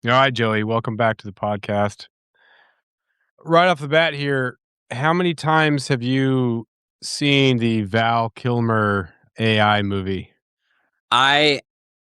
All right, Joey, welcome back to the podcast. Right off the bat here, how many times have you seen the Val Kilmer AI movie? I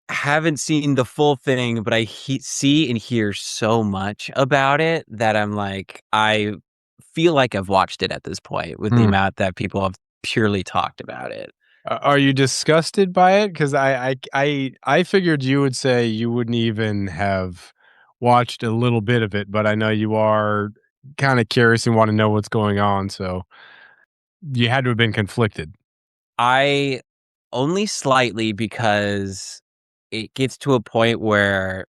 haven't seen the full thing, but I see and hear so much about it that I'm like, I feel like I've watched it at this point with the Hmm. amount that people have purely talked about it. Are you disgusted by it? Because I figured you would say you wouldn't even have watched a little bit of it, but I know you are kind of curious and want to know what's going on, so you had to have been conflicted. I only slightly because it gets to a point where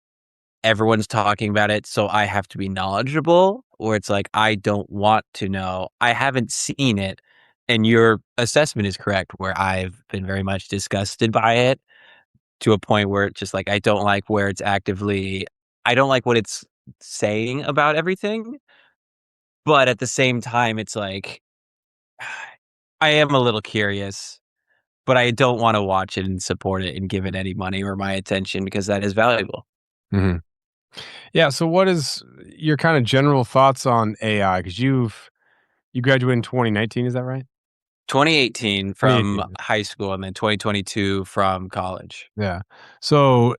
everyone's talking about it, so I have to be knowledgeable, or it's like I don't want to know. I haven't seen it, and your assessment is correct, where I've been very much disgusted by it to a point where it's just like I don't like where it's actively I don't like what it's saying about everything, but at the same time, it's like I am a little curious, but I don't wanna watch it and support it and give it any money or my attention because that is valuable. Mhm. Yeah, so what is your kind of general thoughts on AI? Because you graduated in 2019, is that right? 2018 from 2018. high school and then 2022 from college. Yeah. So,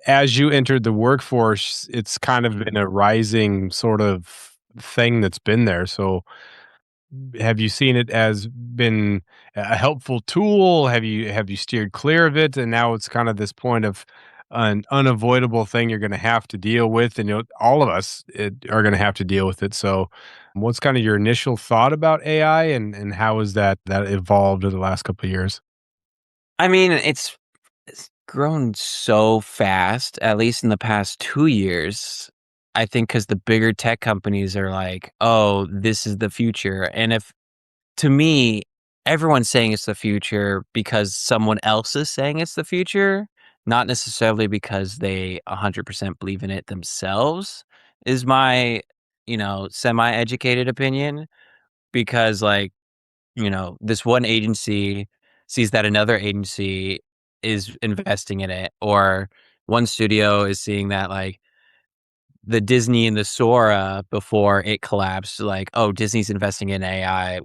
as you entered the workforce, it's kind of been a rising sort of thing that's been there. So, have you seen it as been a helpful tool? Have you steered clear of it, and now it's kind of this point of an unavoidable thing you're going to have to deal with, and all of us are going to have to deal with it. So, what's kind of your initial thought about AI, and how has that evolved over the last couple of years? I mean, it's grown so fast, at least in the past 2 years. I think because the bigger tech companies are like, "Oh, this is the future," and if to me, everyone's saying it's the future because someone else is saying it's the future, not necessarily because they 100% believe in it themselves, is my, semi-educated opinion because, like, this one agency sees that another agency is investing in it, or one studio is seeing that, like, the Disney and the Sora before it collapsed, like, "Oh, Disney's investing in AI.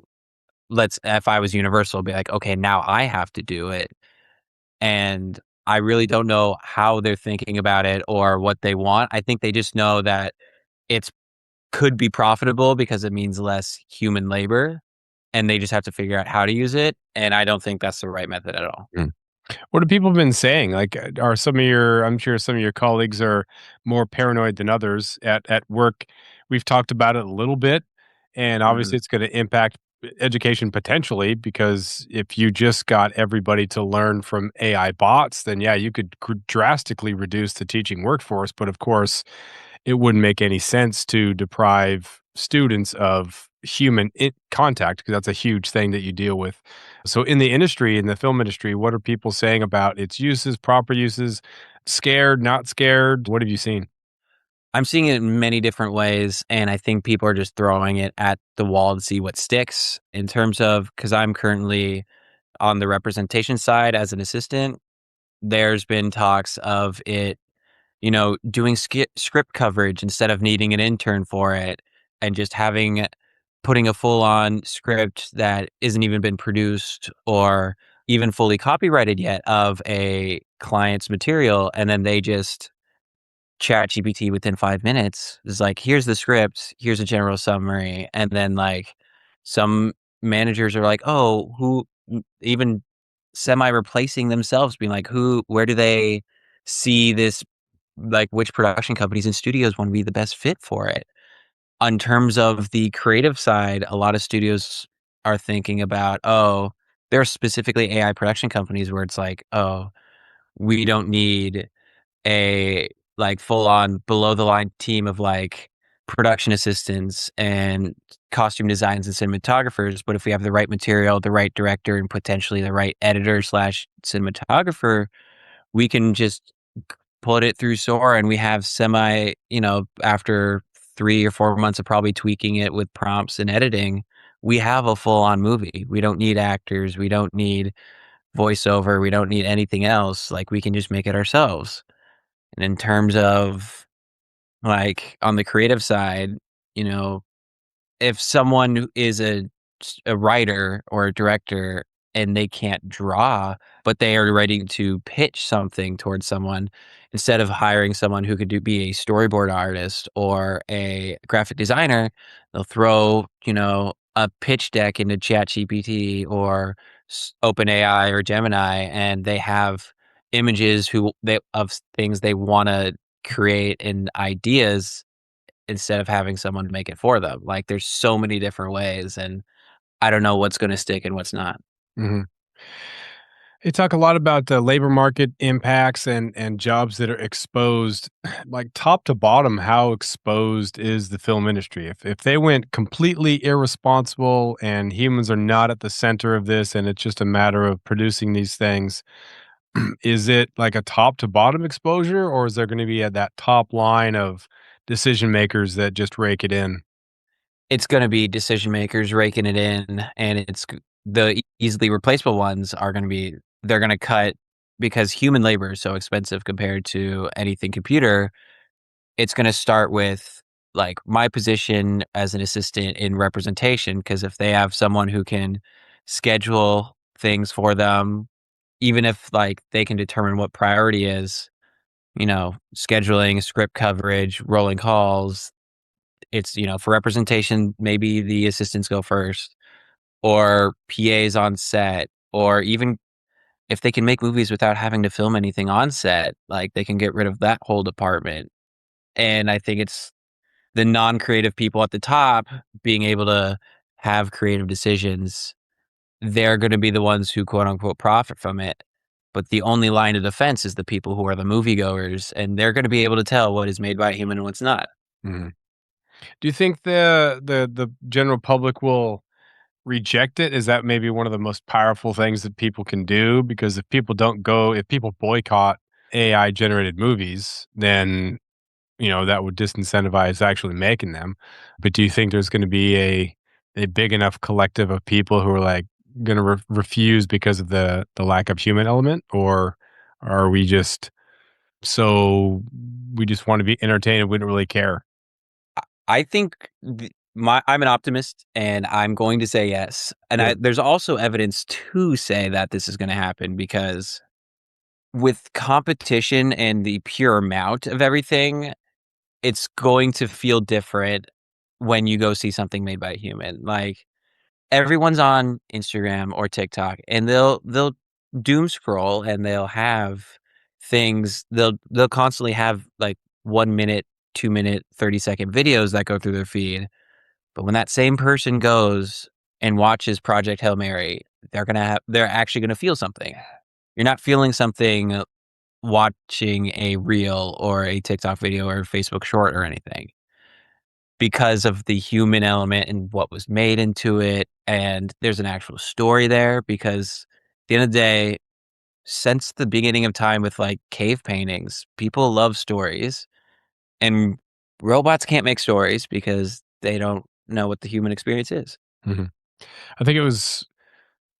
Let's" if I was Universal, be like, "Okay, now I have to do it." And I really don't know how they're thinking about it or what they want. I think they just know that it's could be profitable because it means less human labor, and they just have to figure out how to use it, and I don't think that's the right method at all. What have people been saying? Like, are some of your I'm sure some of your colleagues are more paranoid than others at work. We've talked about it a little bit, and obviously Mhm. it's gonna impact education potentially because if you just got everybody to learn from AI bots, then yeah, you could drastically reduce the teaching workforce. But of course, it wouldn't make any sense to deprive students of human contact because that's a huge thing that you deal with. So, in the industry, in the film industry, what are people saying about its uses, proper uses? Scared, not scared? What have you seen? I'm seeing it in many different ways, and I think people are just throwing it at the wall to see what sticks in terms of because 'cause I'm currently on the representation side as an assistant. There's been talks of it, doing script coverage instead of needing an intern for it, and just putting a full-on script that isn't even been produced or even fully copyrighted yet of a client's material, and then they just ChatGPT within 5 minutes is like, "Here's the script, here's a general summary," and then, like, some managers are like, "Oh, even semi-replacing themselves, being like, where do they see this like, which production companies and studios wanna be the best fit for it?" On terms of the creative side, a lot of studios are thinking about, there are specifically AI production companies where it's like, "Oh, we don't need a, like, full-on below the line team of, like, production assistants and costume designs and cinematographers, but if we have the right material, the right director, and potentially the right editor/cinematographer, we can just put it through Sora and we have after 3 or 4 months of probably tweaking it with prompts and editing, we have a full-on movie. We don't need actors, we don't need voiceover, we don't need anything else, like, we can just make it ourselves." And in terms of Like, on the creative side, you know, if someone who is a writer or a director and they can't draw, but they are ready to pitch something towards someone, instead of hiring someone who could be a storyboard artist or a graphic designer, they'll throw, a pitch deck into ChatGPT or OpenAI or Gemini, and they have images of things they wanna create and ideas instead of having someone make it for them. Like, there's so many different ways, and I don't know what's gonna stick and what's not. Mhm. They talk a lot about the labor market impacts and jobs that are exposed, like top to bottom. How exposed is the film industry? If they went completely irresponsible and humans are not at the center of this, and it's just a matter of producing these things, is it like a top to bottom exposure, or is there going to be at that top line of decision makers that just rake it in? It's gonna be decision makers raking it in, and the easily replaceable ones are gonna be they're gonna cut because human labor is so expensive compared to anything computer. It's gonna start with, like, my position as an assistant in representation. Because if they have someone who can schedule things for them, even if, like, they can determine what priority is, scheduling, script coverage, rolling calls, it's, for representation, maybe the assistants go first, or PAs on set, or even if they can make movies without having to film anything on set, like, they can get rid of that whole department. And I think it's the non-creative people at the top being able to have creative decisions. They're gonna be the ones who, quote, unquote, "profit" from it, but the only line of defense is the people who are the moviegoers, and they're gonna be able to tell what is made by a human and what's not. Mhm. Do you think the general public will reject it? Is that maybe one of the most powerful things that people can do? Because if people boycott AI generated movies, then, that would disincentivize actually making them. But do you think there's gonna be a big enough collective of people who are, like, gonna refuse because of the lack of human element? Or are we just so we just wanna be entertained, we don't really care? I think I'm an optimist, and I'm going to say yes. And Good. there's also evidence to say that this is going to happen because with competition and the pure amount of everything, it's going to feel different when you go see something made by a human. Like, everyone's on Instagram or TikTok, and they'll doom scroll, and they'll constantly have like 1 minute, 2 minute, 30-second videos that go through their feed. But when that same person goes and watches Project Hail Mary, they're actually gonna feel something. You're not feeling something watching a reel or a TikTok video or a Facebook short or anything because of the human element and what was made into it, and there's an actual story there because at the end of the day, since the beginning of time with, like, cave paintings, people love stories, and robots can't make stories because they don't know what the human experience is. Mhm. I think it was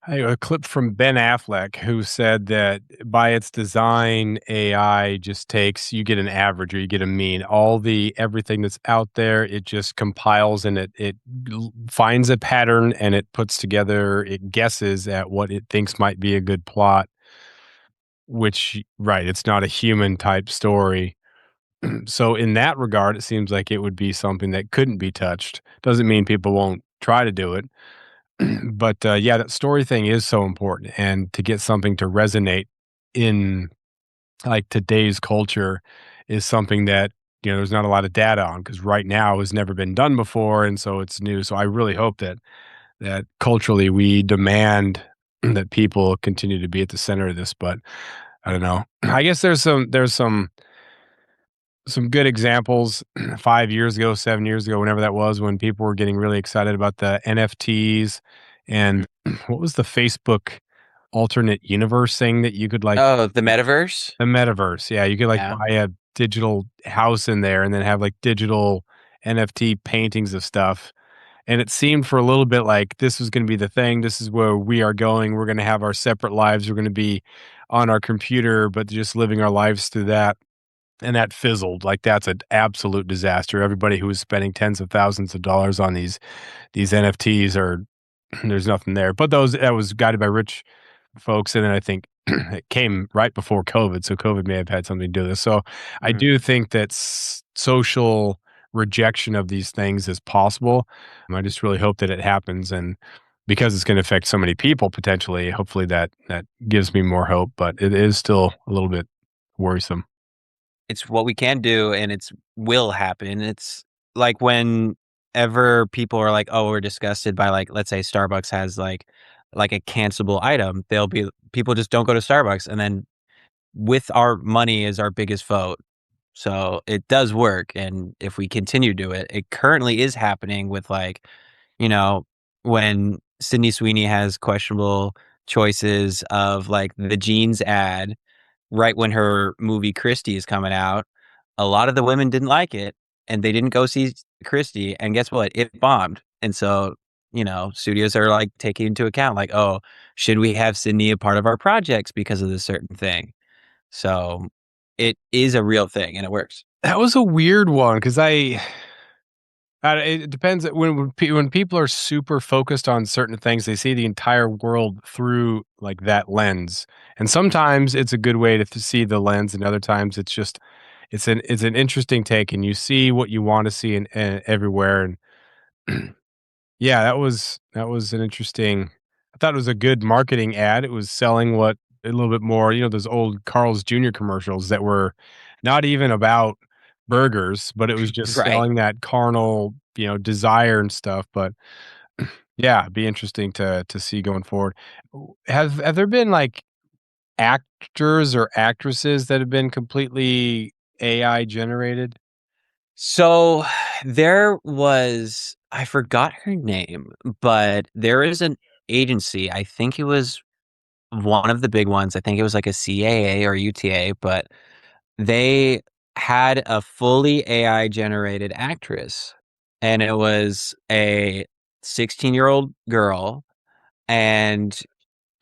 a clip from Ben Affleck who said that by its design, AI just takes you get an average or you get a mean. All the everything that's out there, it just compiles and it finds a pattern and it puts together, it guesses at what it thinks might be a good plot, which right, it's not a human type story. So in that regard, it seems like it would be something that couldn't be touched. Doesn't mean people won't try to do it, but, yeah, that story thing is so important, and to get something to resonate in, like, today's culture is something that, there's not a lot of data on because right now has never been done before, and so it's new. So I really hope that culturally we demand that people continue to be at the center of this, but I don't know. I guess there's some good examples 5 years ago, 7 years ago, whenever that was, when people were getting really excited about the NFTs and what was the Facebook alternate universe thing that you could, like Oh, the metaverse? the metaverse, yeah, you could, like, Yeah. buy a digital house in there and then have, like, digital NFT paintings of stuff, and it seemed for a little bit like this was gonna be the thing, this is where we are going, we're gonna have our separate lives, we're gonna be on our computer, but just living our lives through that. and that fizzled. Like, that's an absolute disaster. Everybody who was spending tens of thousands of dollars on these NFTs are there's nothing there. But those that was guided by rich folks, and then I think it came right before COVID, so COVID may have had something to do with this. So I Mhm. do think that social rejection of these things is possible. I just really hope that it happens, and because it's going to affect so many people potentially, hopefully that gives me more hope. But it is still a little bit worrisome. It's what we can do, and it's will happen. It's like whenever people are like, "Oh, we're disgusted by," like, let's say Starbucks has, like a cancelable item, they'll be people just don't go to Starbucks, and then with our money is our biggest vote. So, it does work, and if we continue to do it, it currently is happening with, like, you know, when Sydney Sweeney has questionable choices of, like, the jeans ad right when her movie Christie is coming out, a lot of the women didn't like it, and they didn't go see Christie, and guess what? It bombed, and so, studios are, like, taking into account, like, "Oh, should we have Sydney a part of our projects because of this certain thing?" So, it is a real thing, and it works. That was a weird one because it depends when people are super focused on certain things, they see the entire world through, like, that lens, and sometimes it's a good way to see the lens, and other times it's just it's an interesting take, and you see what you wanna see in everywhere, and yeah, that was an interesting I thought it was a good marketing ad. It was selling what a little bit more, those old Carl's Jr. commercials that were not even about burgers, but it was just Right. selling that carnal, desire and stuff. But yeah, it'd be interesting to see going forward. Have there been like actors or actresses that have been completely AI generated? So, there was I forgot her name, but there is an agency, I think it was one of the big ones, I think it was like a CAA or UTA, but they had a fully AI generated actress, and it was a 16-year-old girl, and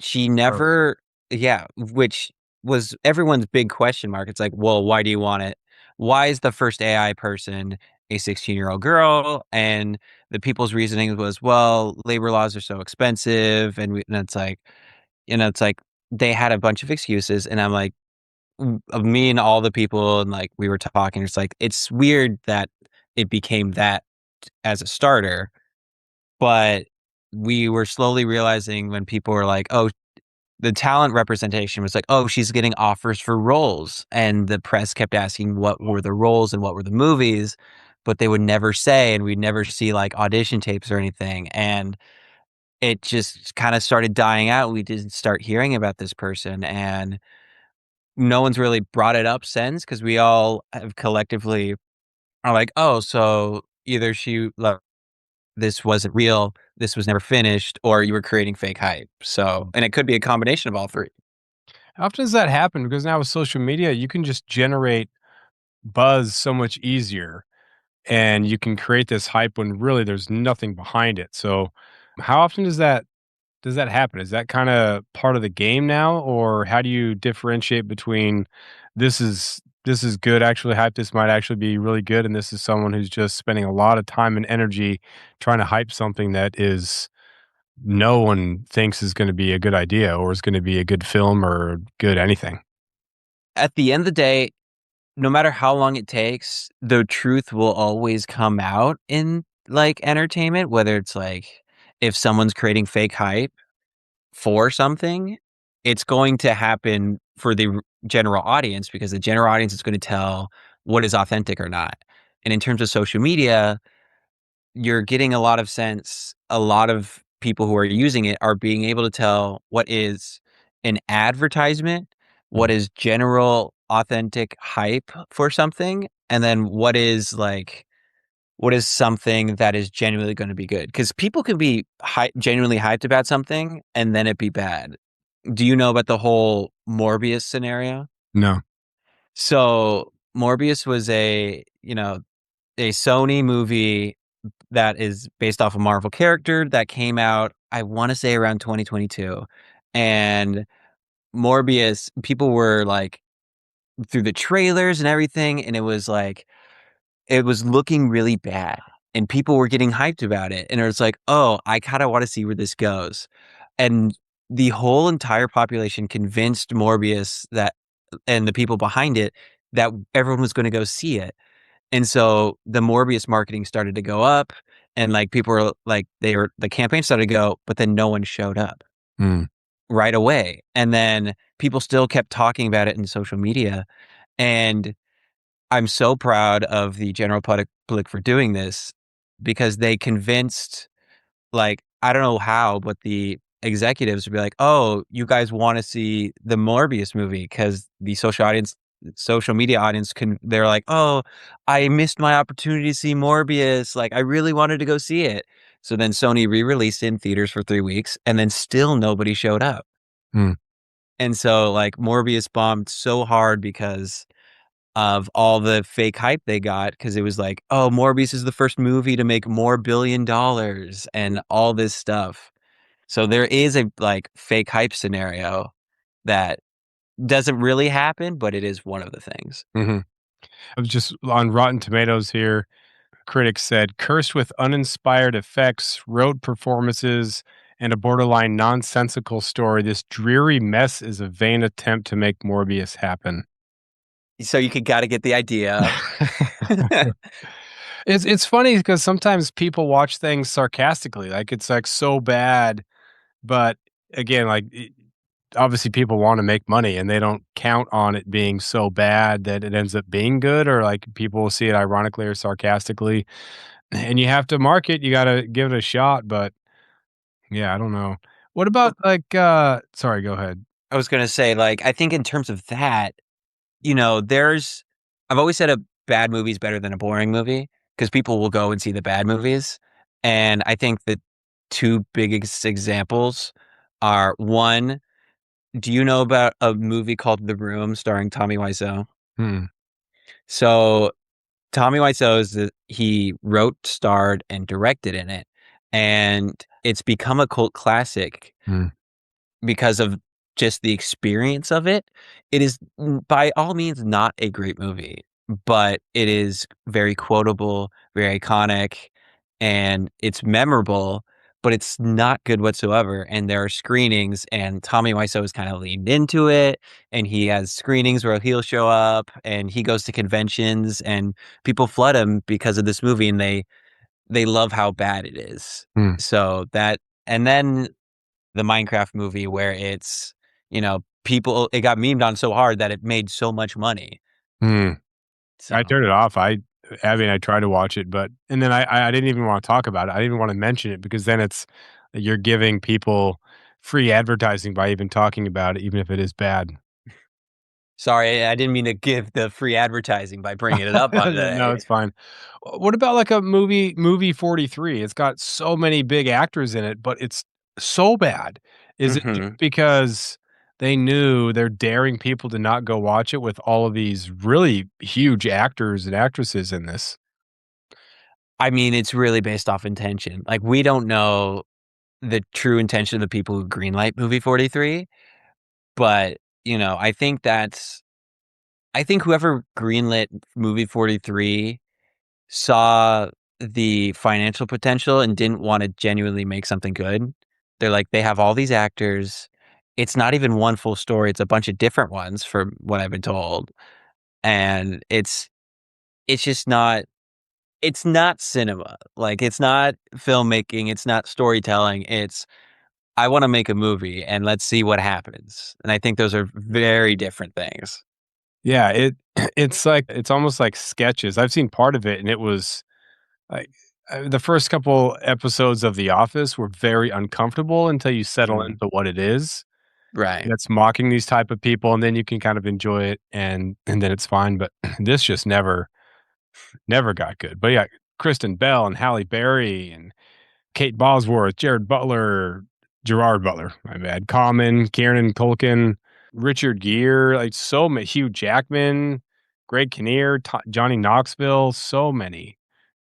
she Gross. never yeah, which was everyone's big question mark. It's like, "Well, why do you want it? Why is the first AI person a 16-year-old girl?" And the people's reasoning was, "Well, labor laws are so expensive," and it's like they had a bunch of excuses, and I'm like, of me and all the people, and, like, we were talking, it's like, it's weird that it became that as a starter, but we were slowly realizing when people were like, "Oh," the talent representation was like, "Oh, she's getting offers for roles," and the press kept asking what were the roles and what were the movies, but they would never say, and we'd never see, like, audition tapes or anything, and it just kinda started dying out. We didn't start hearing about this person, and no one's really brought it up since because we all have collectively are like, "Oh, so either this wasn't real, this was never finished, or you were creating fake hype." So and it could be a combination of all 3. How often does that happen? Because now with social media, you can just generate buzz so much easier, and you can create this hype when really there's nothing behind it. So, how often does that happen? Is that kind of part of the game now, or how do you differentiate between this is good, actually hype, this might actually be really good, and this is someone who's just spending a lot of time and energy trying to hype something that is no one thinks is going to be a good idea or is going to be a good film or good anything. At the end of the day, no matter how long it takes, the truth will always come out in, like, entertainment, whether it's, like, if someone's creating fake hype for something, it's going to happen for the general audience because the general audience is gonna tell what is authentic or not. And in terms of social media, you're getting a lot of people who are using it are being able to tell what is an advertisement, what Mhm. is general authentic hype for something, and then what is something that is genuinely gonna be good? Because people can be genuinely hyped about something and then it be bad. Do you know about the whole Morbius scenario? No. So, Morbius was a Sony movie that is based off a Marvel character that came out, I wanna say around 2022, and Morbius people were like through the trailers and everything, and it was like it was looking really bad, and people were getting hyped about it, and it was like, "Oh, I kinda wanna see where this goes." And the whole entire population convinced Morbius that and the people behind it, that everyone was gonna go see it. And so the Morbius marketing started to go up, and, like, people were like the campaign started to go, but then no one showed up Mm, right away, and then people still kept talking about it in social media, and I'm so proud of the general public for doing this because they convinced, like, I don't know how, but the executives would be like, "Oh, you guys wanna see the Morbius movie?" 'Cause the social media audience can they're like, "Oh, I missed my opportunity to see Morbius, like, I really wanted to go see it." So then Sony re-released it in theaters for 3 weeks, and then still nobody showed up. mm, And so, like, Morbius bombed so hard because of all the fake hype they got, because it was like, "Oh, Morbius is the first movie to make more $1 billion," and all this stuff. So there is a, like, fake hype scenario that doesn't really happen, but it is one of the things. mhm. I was just on Rotten Tomatoes here. Critics said, "Cursed with uninspired effects, rote performances, and a borderline nonsensical story, this dreary mess is a vain attempt to make Morbius happen." So you could gotta get the idea. It's funny because sometimes people watch things sarcastically, like, it's, like, so bad, but again, like, obviously people wanna make money, and they don't count on it being so bad that it ends up being good, or, like, people will see it ironically or sarcastically, and you have to market, you gotta give it a shot, but yeah, I don't know. What Well, about, like, sorry, go ahead. I was gonna say, like, I think in terms of that, there's I've always said a bad movie is better than a boring movie because people will go and see the bad movies, and I think the 2 biggest examples are, 1, do you know about a movie called The Room starring Tommy Wiseau? Mm, So, Tommy Wiseau he wrote, starred, and directed in it, and it's become a cult classic mm, because of just the experience of it. It is by all means not a great movie, but it is very quotable, very iconic, and it's memorable, but it's not good whatsoever. And there are screenings, and Tommy Wiseau has kind of leaned into it, and he has screenings where he'll show up, and he goes to conventions, and people flood him because of this movie, and they love how bad it is. mm, So that and then the Minecraft movie where people it got memed on so hard that it made so much money. mm. I So, turned it off. I tried to watch it, but and then I didn't even wanna talk about it. I didn't even wanna mention it because then it's you're giving people free advertising by even talking about it, even if it is bad. sorry, I didn't mean to give the free advertising by bringing it up on No, today. it's fine. What about, like, a movie 43? It's got so many big actors in it, but it's so bad. Is it just Mhm. because they knew they're daring people to not go watch it with all of these really huge actors and actresses in this? I mean, it's really based off intention. Like, we don't know the true intention of the people who greenlight movie 43, but, I think whoever greenlit movie 43 saw the financial potential and didn't wanna genuinely make something good. They're like, they have all these actors. It's not even one full story, it's a bunch of different ones from what I've been told, and it's just not it's not cinema. Like, it's not filmmaking, it's not storytelling, it's, "I wanna make a movie, and let's see what happens," and I think those are very different things. Yeah, it's like it's almost like sketches. I've seen part of it, and it was like, the first couple episodes of The Office were very uncomfortable until you settle Mhm. into what it is. Right. That's mocking these type of people, and then you can kind of enjoy it, and then it's fine, but this just never got good. But yeah, Kristen Bell and Halle Berry and Kate Bosworth, Jared Butler, Gerard Butler, my bad, Common, Kieran Culkin, Richard Gere, like, so many, Hugh Jackman, Greg Kinnear, Johnny Knoxville, so many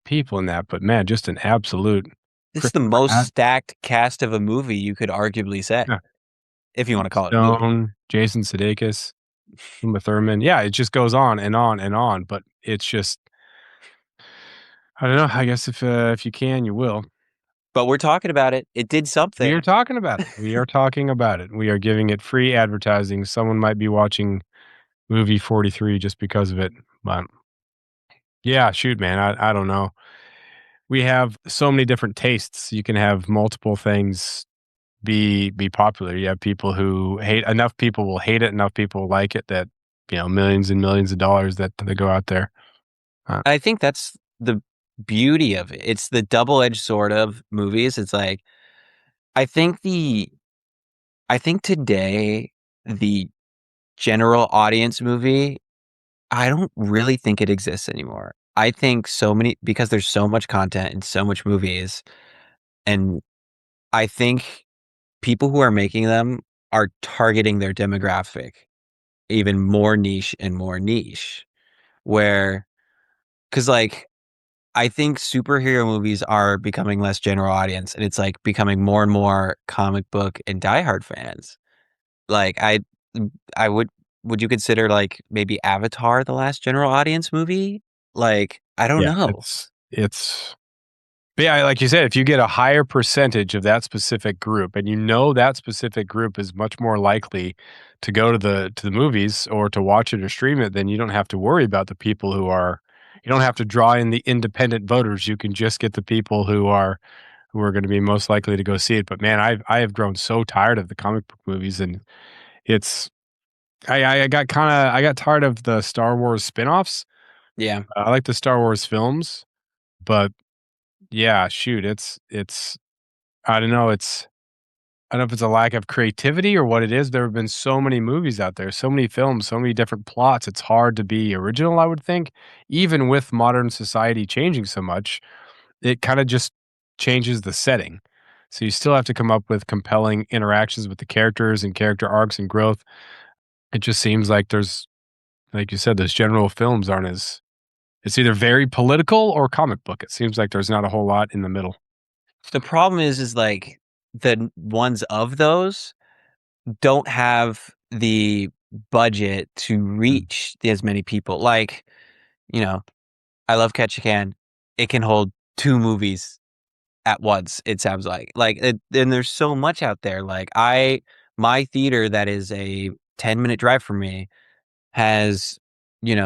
people in that, but man, just an absolute This is the Christopher most Ash, stacked cast of a movie you could arguably say, yeah, if you Emma wanna call it a movie. Stone, Jason Sudeikis. Uma Thurman. Yeah, it just goes on and on and on, but it's just I don't know, I guess if you can, you will. But we're talking about it. It did We are something. talking about it. We are talking about it. We are giving it free advertising. Someone might be watching movie 43 just because of it, but yeah, shoot, man, I don't know. We have so many different tastes. You can have multiple things be popular. You have people who hate enough people will hate it, enough people will like it that, millions and millions of dollars that go out there. I think that's the beauty of it. It's the double-edged sword of movies. It's like I think the I think today the general audience movie, I don't really think it exists anymore. I think so many because there's so much content and so much movies, and I think people who are making them are targeting their demographic even more niche, where 'cause, like, I think superhero movies are becoming less general audience, and it's, like, becoming more and more comic book and diehard fans. Like, I would you consider, like, maybe Avatar the last general audience movie? Like, I don't Yeah, know. it's but yeah, like you said, if you get a higher percentage of that specific group and that specific group is much more likely to go to the movies or to watch it or stream it, then you don't have to worry about the people you don't have to draw in the independent voters. You can just get the people who are gonna be most likely to go see it. But man, I have grown so tired of the comic book movies and it's I got tired of the Star Wars spinoffs. Yeah. I like the Star Wars films, but yeah, shoot, it's I don't know, I don't know if it's a lack of creativity or what it is. There have been so many movies out there, so many films, so many different plots. It's hard to be original, I would think. Even with modern society changing so much, it kind of just changes the setting. So you still have to come up with compelling interactions with the characters and character arcs and growth. It just seems like like you said, those general films aren't as it's either very political or comic book. It seems like there's not a whole lot in the middle. The problem is, like, the ones of those don't have the budget to Mm. reach as many people. Like, you know, I love Catch a Can. It can hold 2 movies at once, it sounds like. Like, and there's so much out there. Like, my theater that is a 10-minute drive from me has,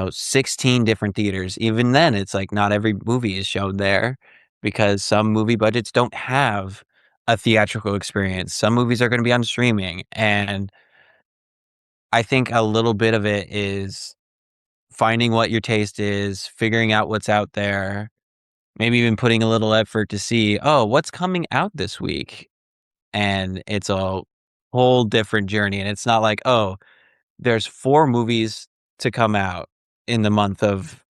16 different theaters. Even then, it's like not every movie is shown there because some movie budgets don't have a theatrical experience. Some movies are gonna be on streaming, and I think a little bit of it is finding what your taste is, figuring out what's out there, maybe even putting a little effort to see, "Oh, what's coming out this week?" And it's a whole different journey, and it's not like, "Oh, there's 4 movies to come out in the month of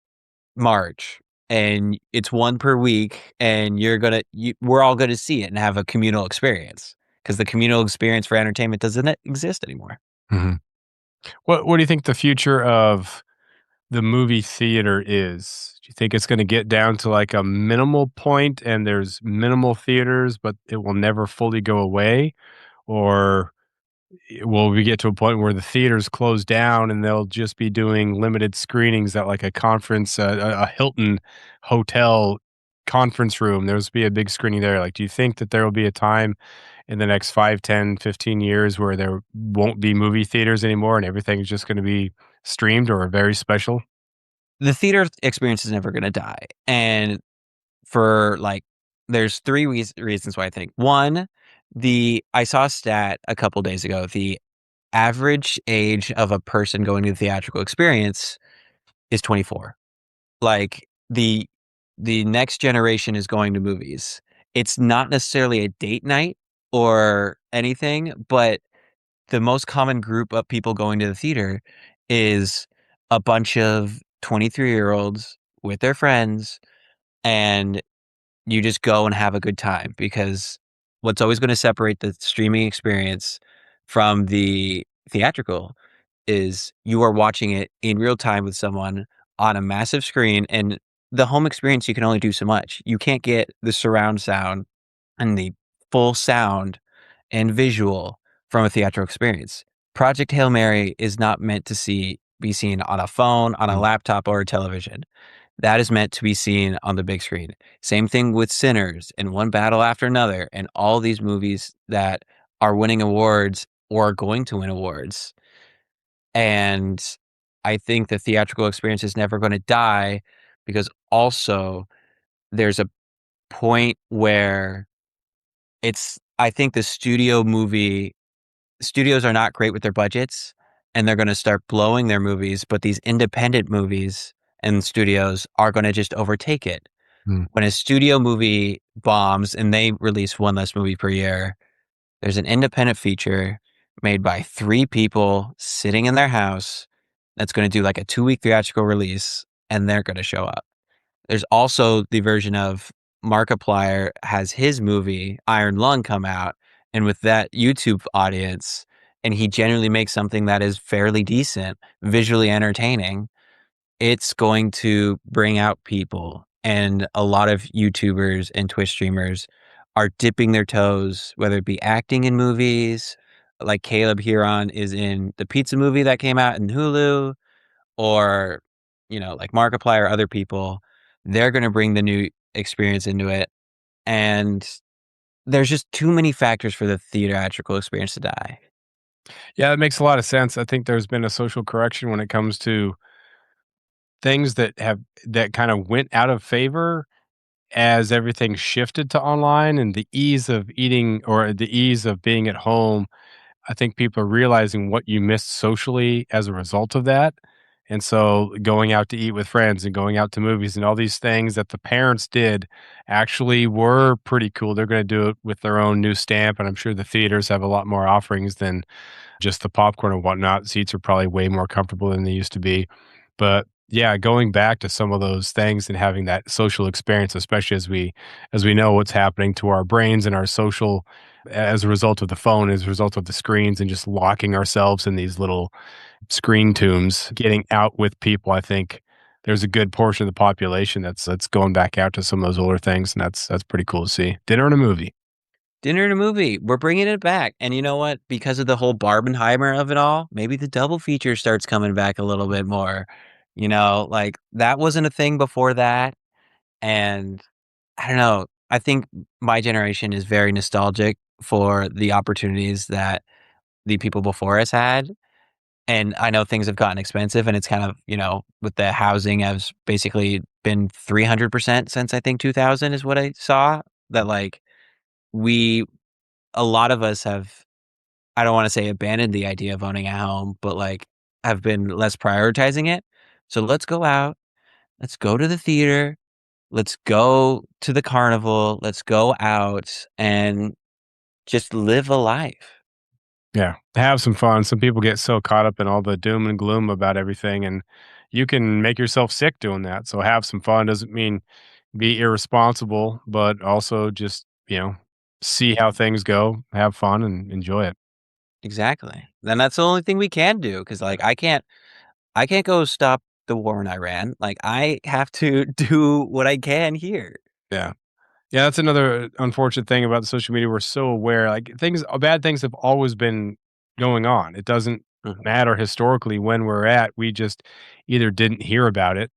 March, and it's 1 per week, and we're all gonna see it and have a communal experience because the communal experience for entertainment doesn't exist anymore. Mhm. What do you think the future of the movie theater is? Do you think it's gonna get down to, like, a minimal point and there's minimal theaters, but it will never fully go away? Or will we get to a point where the theaters close down and they'll just be doing limited screenings at, like, a conference, a Hilton hotel conference room? There'll be a big screening there. Like, do you think that there will be a time in the next 5, 10, 15 years where there won't be movie theaters anymore and everything's just gonna be streamed or very special? The theater experience is never gonna die, and for, like there's 3 reasons why I think. 1, I saw a stat a couple days ago, the average age of a person going to the theatrical experience is 24. Like, the next generation is going to movies. It's not necessarily a date night or anything, but the most common group of people going to the theater is a bunch of 23-year-olds with their friends, and you just go and have a good time because what's always gonna separate the streaming experience from the theatrical is you are watching it in real time with someone on a massive screen, and the home experience, you can only do so much. You can't get the surround sound and the full sound and visual from a theatrical experience. Project Hail Mary is not meant to be seen on a phone, on a Mm, laptop, or a television. That is meant to be seen on the big screen. Same thing with Sinners and One Battle After Another and all these movies that are winning awards or are going to win awards. And I think the theatrical experience is never gonna die because also there's a point where I think the studios are not great with their budgets, and they're gonna start blowing their movies, but these independent movies and studios are gonna just overtake it. mm. When a studio movie bombs and they release one less movie per year, there's an independent feature made by 3 people sitting in their house that's gonna do, like, a 2-week theatrical release, and they're gonna show up. There's also the version of Markiplier has his movie, Iron Lung, come out, and with that YouTube audience, and he generally makes something that is fairly decent, visually entertaining, it's going to bring out people, and a lot of YouTubers and Twitch streamers are dipping their toes, whether it be acting in movies, like Caleb Huron is in the pizza movie that came out in Hulu, or, like Markiplier or other people, they're gonna bring the new experience into it, and there's just too many factors for the theatrical experience to die. Yeah, it makes a lot of sense. I think there's been a social correction when it comes to things that kind of went out of favor as everything shifted to online and the ease of eating or the ease of being at home. I think people are realizing what you missed socially as a result of that. And so going out to eat with friends and going out to movies and all these things that the parents did actually were pretty cool. They're going to do it with their own new stamp. And I'm sure the theaters have a lot more offerings than just the popcorn and whatnot. Seats are probably way more comfortable than they used to be. But yeah, going back to some of those things and having that social experience, especially as we know what's happening to our brains and our social as a result of the phone, as a result of the screens and just locking ourselves in these little screen tombs, getting out with people, I think there's a good portion of the population that's going back out to some of those older things, and that's pretty cool to see. Dinner and a movie. Dinner and a movie, we're bringing it back, and you know what? Because of the whole Barbenheimer of it all, maybe the double feature starts coming back a little bit more, like, that wasn't a thing before that, and I don't know, I think my generation is very nostalgic for the opportunities that the people before us had. And I know things have gotten expensive and it's kind of, with the housing has basically been 300% since I think 2000 is what I saw. That like we, a lot of us have, I don't want to say abandoned the idea of owning a home, but like have been less prioritizing it. So let's go out, let's go to the theater, let's go to the carnival, let's go out and just live a life. Yeah, have some fun. Some people get so caught up in all the doom and gloom about everything, and you can make yourself sick doing that. So have some fun. Doesn't mean be irresponsible, but also just, see how things go, have fun and enjoy it. Exactly. Then that's the only thing we can do because like I can't go stop the war in Iran. Like, I have to do what I can here. Yeah. Yeah, that's another unfortunate thing about the social media. We're so aware, like bad things have always been going on. It doesn't Mhm. matter historically when we're at. We just either didn't hear about it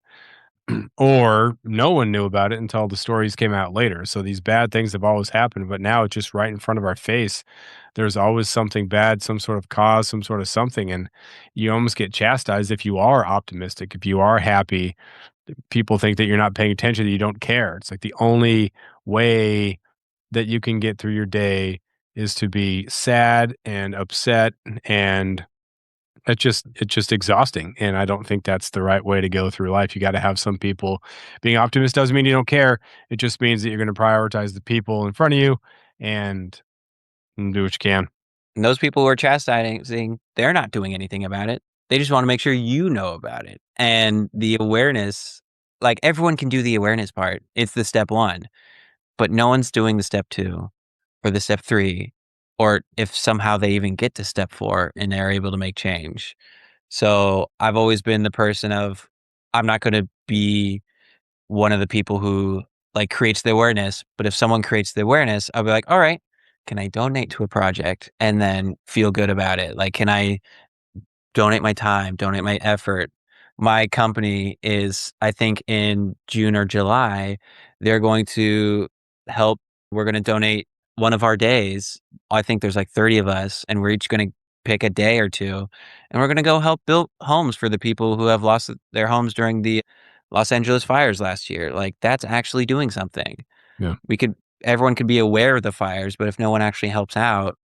or no one knew about it until the stories came out later. So these bad things have always happened, but now it's just right in front of our face. There's always something bad, some sort of cause, some sort of something. And you almost get chastised if you are optimistic, if you are happy. People think that you're not paying attention, that you don't care. It's like the only way that you can get through your day is to be sad and upset, and it's just exhausting, and I don't think that's the right way to go through life. You gotta have some people. Being optimist doesn't mean you don't care. It just means that you're gonna prioritize the people in front of you and do what you can. And those people who are chastising, they're not doing anything about it. They just wanna make sure you know about it. And the awareness, like, everyone can do the awareness part. It's the step 1, but no one's doing the step 2 or the step 3, or if somehow they even get to step 4 and they're able to make change. So, I've always been the person of, I'm not gonna be one of the people who, like, creates the awareness, but if someone creates the awareness, I'll be like, "Alright." can I donate to a project and then feel good about it? Like, can I donate my time, donate my effort? My company is, I think in June or July, they're going to help. We're going to donate one of our days. I think there's like 30 of us, and we're each going to pick a day or two, and we're going to go help build homes for the people who have lost their homes during the Los Angeles fires last year. Like, that's actually doing something. Yeah. We could, everyone could be aware of the fires, but if no one actually helps out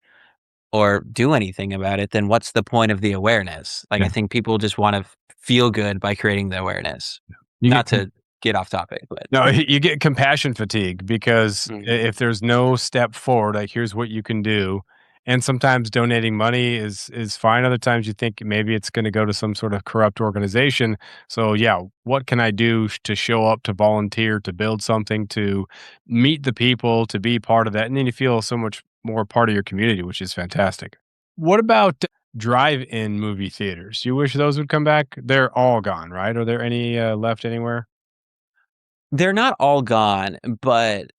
or do anything about it, then what's the point of the awareness? Like, I Yeah. think people just want to feel good by creating the awareness. You Not get to get off topic, but No, you get compassion fatigue because Mhm. if there's no step forward, like here's what you can do, and sometimes donating money is fine. Other times you think maybe it's going to go to some sort of corrupt organization. So yeah, what can I do to show up, to volunteer, to build something, to meet the people, to be part of that, and then you feel so much more part of your community, which is fantastic. What about drive-in movie theaters? You wish those would come back? They're all gone, right? Are there any left anywhere? They're not all gone, but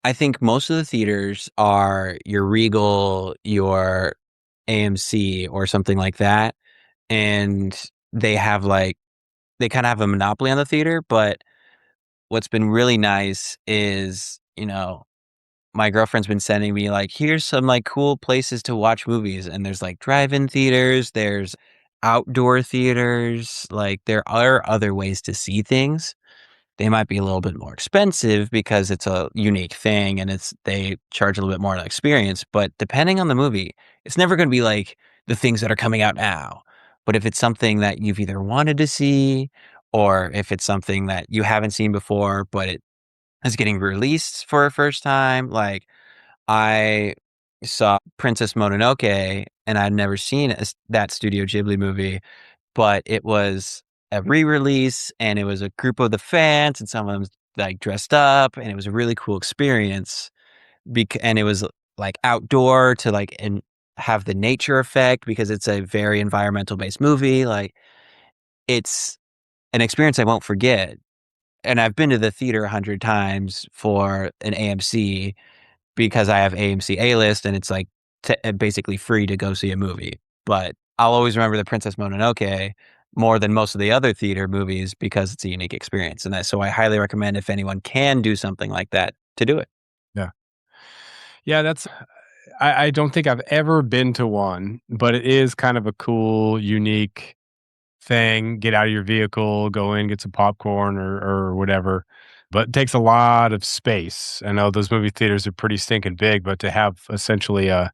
I think most of the theaters are your Regal, your AMC, or something like that, and they have, like, they kinda have a monopoly on the theater, but what's been really nice is, my girlfriend's been sending me, like, "Here's some, like, cool places to watch movies," and there's, like, drive-in theaters, there's outdoor theaters, like, there are other ways to see things. They might be a little bit more expensive because it's a unique thing and they charge a little bit more on experience, but depending on the movie, it's never gonna be like the things that are coming out now. But if it's something that you've either wanted to see or if it's something that you haven't seen before, but it is getting released for a first time, like I saw Princess Mononoke, and I'd never seen that Studio Ghibli movie, but it was a re-release, and it was a group of the fans, and some of them, like, dressed up, and it was a really cool experience, and it was, like, outdoor to, like, and have the nature effect because it's a very environmental-based movie, like, it's an experience I won't forget, and I've been to the theater 100 times for an AMC, because I have AMC A-List and it's like basically free to go see a movie. But I'll always remember The Princess Mononoke more than most of the other theater movies because it's a unique experience. And so I highly recommend if anyone can do something like that to do it. Yeah. Yeah, that's I don't think I've ever been to one, but it is kind of a cool, unique thing. Get out of your vehicle, go in, get some popcorn or whatever. But it takes a lot of space. I know those movie theaters are pretty stinking big, but to have essentially a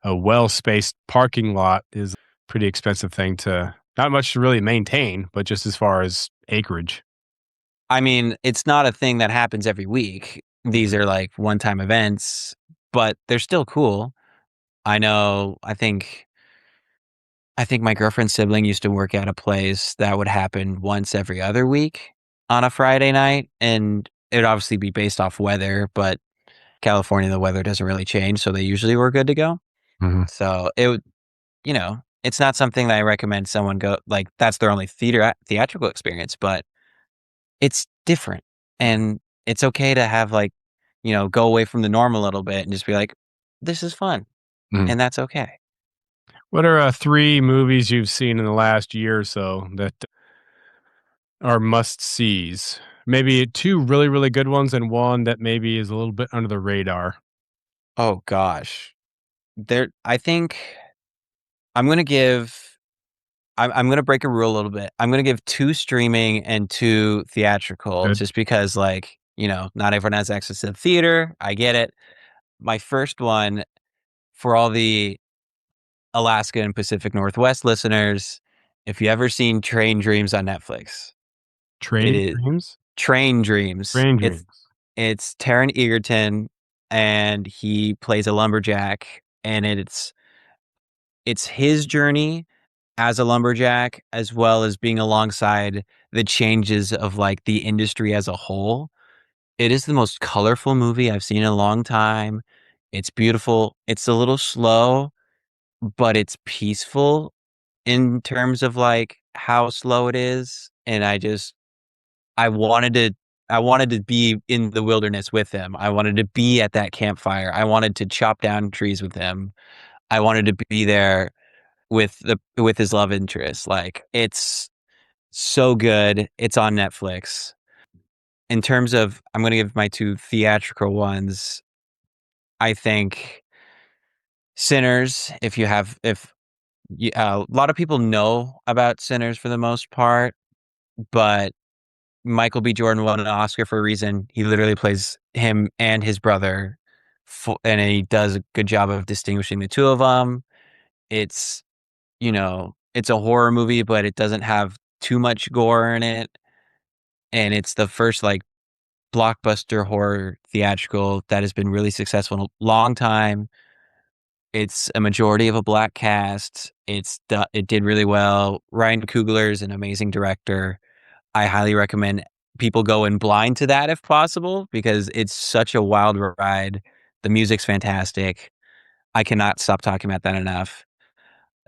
well-spaced parking lot is a pretty expensive thing to not much to really maintain, but just as far as acreage. I mean, it's not a thing that happens every week. These Mhm. are like one-time events, but they're still cool. I know, I think my girlfriend's sibling used to work at a place that would happen once every other week on a Friday night, and it'd obviously be based off weather, but California, the weather doesn't really change, so they usually were good to go. Mhm. So it would, it's not something that I recommend someone go like that's their only theatrical experience, but it's different, and it's okay to have like, go away from the norm a little bit and just be like, this is fun, Mhm. and that's okay. What are 3 movies you've seen in the last year or so that are must-sees? Maybe 2 really, really good ones and 1 that maybe is a little bit under the radar. Oh gosh. I think I'm gonna give I'm gonna break a rule a little bit. I'm gonna give 2 streaming and 2 theatrical Good. just because, like, not everyone has access to the theater, I get it. My first one, for all the Alaska and Pacific Northwest listeners, if you ever seen Train Dreams on Netflix, it Train is Dreams? Train Dreams. Train It's Dreams. it's Taron Egerton, and he plays a lumberjack, and it's his journey as a lumberjack, as well as being alongside the changes of, like, the industry as a whole. It is the most colorful movie I've seen in a long time. It's beautiful. It's a little slow, but it's peaceful in terms of, like, how slow it is, and I wanted to I wanted to be in the wilderness with him. I wanted to be at that campfire. I wanted to chop down trees with him. I wanted to be there with his love interest. Like it's so good. It's on Netflix. In terms of, I'm going to give my two theatrical ones. I think Sinners. A lot of people know about Sinners for the most part, but Michael B. Jordan won an Oscar for a reason. He literally plays him and his brother, and he does a good job of distinguishing the two of them. It's, it's a horror movie, but it doesn't have too much gore in it. And it's the first like blockbuster horror theatrical that has been really successful in a long time. It's a majority of a black cast. It did really well. Ryan Coogler is an amazing director. I highly recommend people go in blind to that if possible because it's such a wild ride. The music's fantastic. I cannot stop talking about that enough.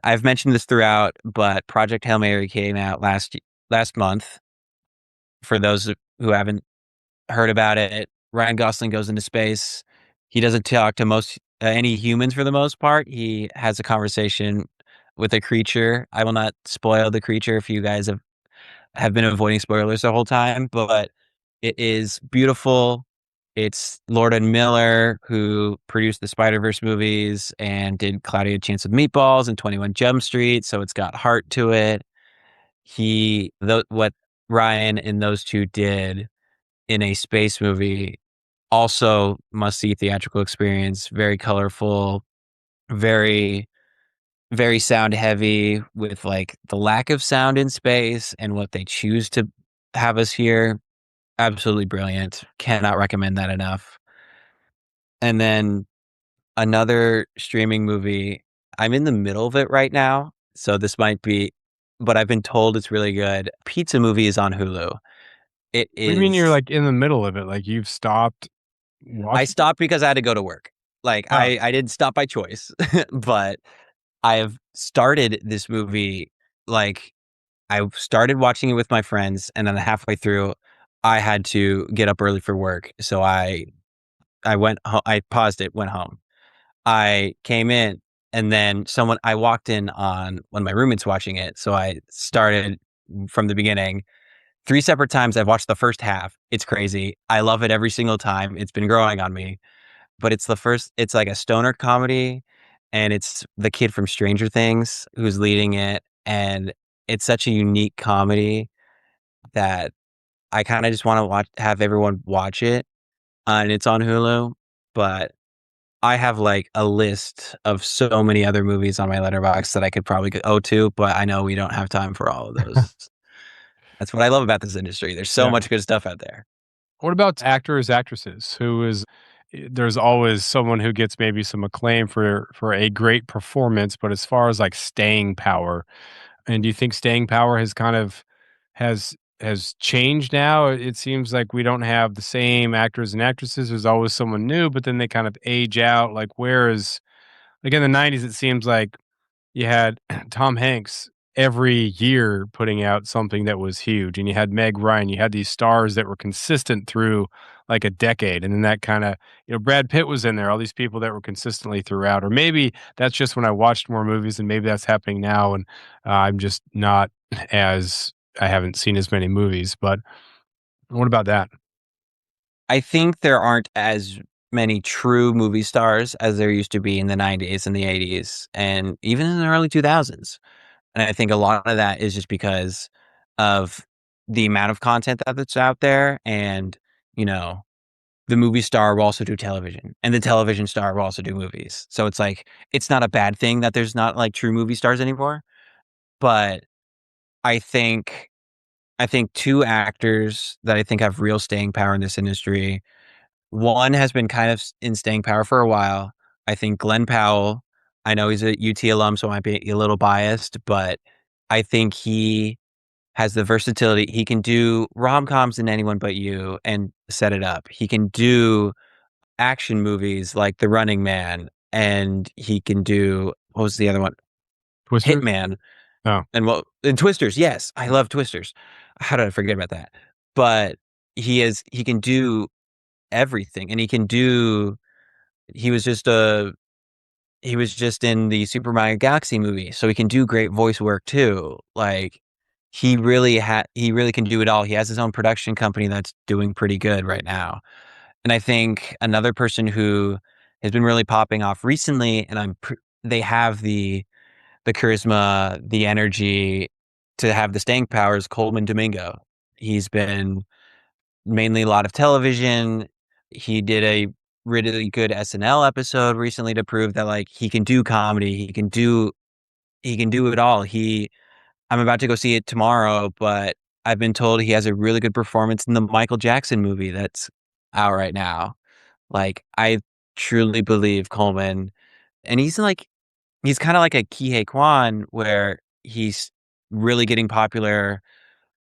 I've mentioned this throughout, but Project Hail Mary came out last month. For those who haven't heard about it, Ryan Gosling goes into space. He doesn't talk to most any humans for the most part. He has a conversation with a creature. I will not spoil the creature if you guys have been avoiding spoilers the whole time, but it is beautiful. It's Lord and Miller who produced the Spider-Verse movies and did Cloudy with a Chance of Meatballs and 21 Jump Street, so it's got heart to it. What Ryan and those two did in a space movie, also must see theatrical experience, very colorful, very very sound heavy with like the lack of sound in space and what they choose to have us hear. Absolutely brilliant. Cannot recommend that enough. And then another streaming movie. I'm in the middle of it right now, so this might be, but I've been told it's really good. Pizza Movie is on Hulu. It What do you mean you're, is. like, in the middle of it? Like, you've stopped I watching it? stopped because I had to go to work. Like Oh, I didn't stop by choice, but I have started this movie. Like I started watching it with my friends, and then halfway through, I had to get up early for work, so I paused it, went home. I came in, and then I walked in on one of my roommates watching it, so I started from the beginning. 3 separate times I've watched the first half. It's crazy. I love it every single time. It's been growing on me, but it's like a stoner comedy, and it's the kid from Stranger Things who's leading it, and it's such a unique comedy that I kinda just wanna have everyone watch it, and it's on Hulu, but I have, like, a list of so many other movies on my letterbox that I could probably go to, but I know we don't have time for all of those. That's what I love about this industry. There's so yeah. much good stuff out there. What about actors, actresses? There's always someone who gets maybe some acclaim for a great performance, but as far as, like, staying power, and do you think staying power has kind of has changed now? It seems like we don't have the same actors and actresses. There's always someone new, but then they kind of age out. Like, whereas, like, in the '90s, it seems like you had Tom Hanks every year putting out something that was huge, and you had Meg Ryan. You had these stars that were consistent through like a decade, and then that kind of, Brad Pitt was in there. All these people that were consistently throughout, or maybe that's just when I watched more movies, and maybe that's happening now, and I'm just not as I haven't seen as many movies. But what about that? I think there aren't as many true movie stars as there used to be in the '90s and the '80s, and even in the early 2000s. And I think a lot of that is just because of the amount of content that's out there, and, you know, the movie star will also do television, and the television star will also do movies. So it's like, it's not a bad thing that there's not, like, true movie stars anymore, but I think I think 2 actors that I think have real staying power in this industry. One has been kind of in staying power for a while. I think Glenn Powell, I know he's a UT alum, so I might be a little biased, but I think he has the versatility. He can do rom-coms in Anyone But You and set it up. He can do action movies like The Running Man, and he can do, what was the other one? Twisters? Hitman. Oh, And Twisters. Yes, I love Twisters. How did I forget about that? But he can do everything, and he was just in the Super Mario Galaxy movie, so he can do great voice work too. Like he really can do it all. He has his own production company that's doing pretty good right now. And I think another person who has been really popping off recently, and they have the charisma, the energy to have the staying power, is Coleman Domingo. He's been mainly a lot of television. He did a really good SNL episode recently to prove that like he can do comedy, he can do it all. I'm about to go see it tomorrow, but I've been told he has a really good performance in the Michael Jackson movie that's out right now. Like I truly believe Coleman, and he's kind of like a Kihei Kwan where he's really getting popular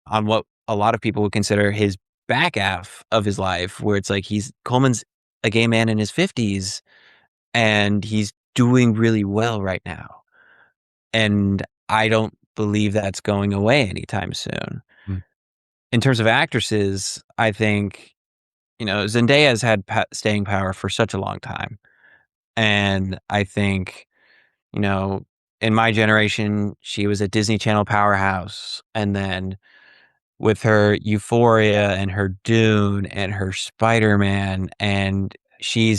on what a lot of people would consider his back half of his life, where it's like Coleman's a gay man in his 50s and he's doing really well right now. And I don't believe that's going away anytime soon. Mm. In terms of actresses, I think, Zendaya's had staying power for such a long time. And I think, you know, in my generation, she was a Disney Channel powerhouse. And then with her Euphoria and her Dune and her Spider-Man, and she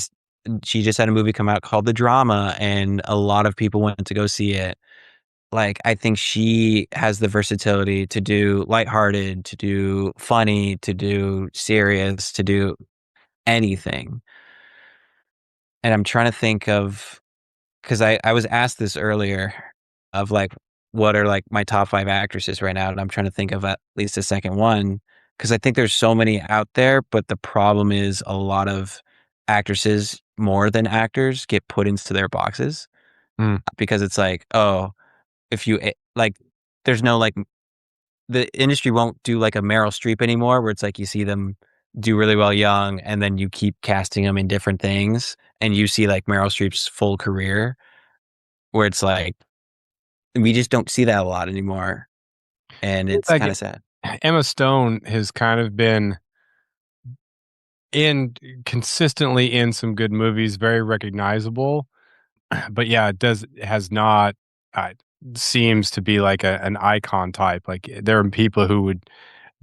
just had a movie come out called The Drama, and a lot of people went to go see it. Like, I think she has the versatility to do lighthearted, to do funny, to do serious, to do anything. And I'm trying to think of, because I was asked this earlier of like, what are like my top 5 actresses right now? And I'm trying to think of at least a second one, because I think there's so many out there, but the problem is a lot of actresses more than actors get put into their boxes Mm. because it's like, oh, if you like, there's no like, the industry won't do like a Meryl Streep anymore, where it's like you see them do really well young, and then you keep casting them in different things, and you see like Meryl Streep's full career, where it's like we just don't see that a lot anymore, and it's Like kinda sad. Emma Stone has kind of been in consistently in some good movies, very recognizable. But yeah, it does has not uh, seems to be like an icon type. Like there are people who would